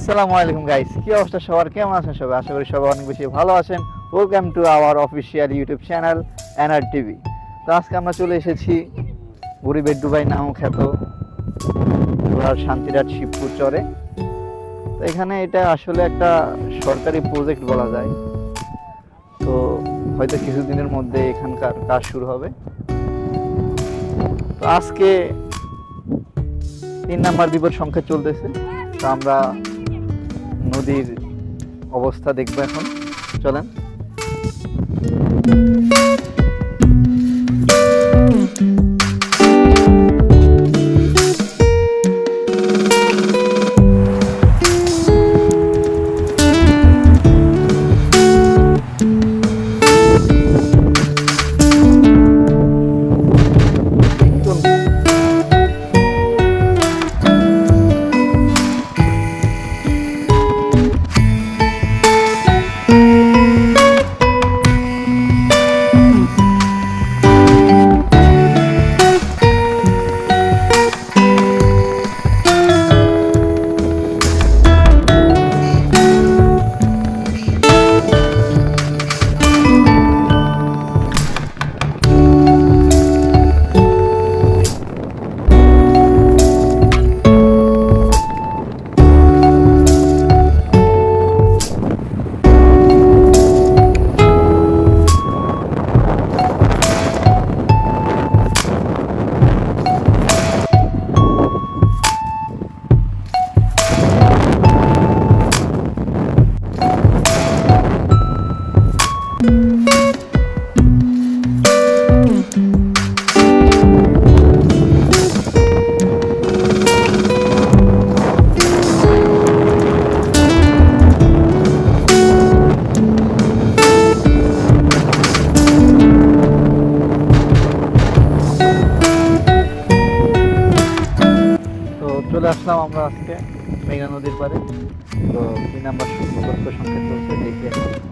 আসসালামু আলাইকুম গাইস, কি অবস্থা সবার? কেমন আছেন সবাই? আশা করি সবাই অনেক বেশি ভালো আছেন। Welcome to our official YouTube channel NR TV. তো আজকে আমরা চলে এসেছি বুড়িবেট দুবাই নামক খ্যাত ঘোড়ার শান্তিরাট শিবপুর চরে। তো এখানে এটা আসলে একটা সরকারি প্রজেক্ট বলা যায়। তো হয়তো কিছুদিনের মধ্যে এখানকার কাজ শুরু হবে। তো আজকে 3 নাম্বার বিপদ সংখ্যা চলতেছে। তো আমরা নদীর অবস্থা দেখবো এখন, চলেন। চলে আসলাম আমরা আজকে মেঘনা নদীর পাড়ে। তো 3 নাম্বার সতর্ক সংকেত চলছে, দেখি এখন।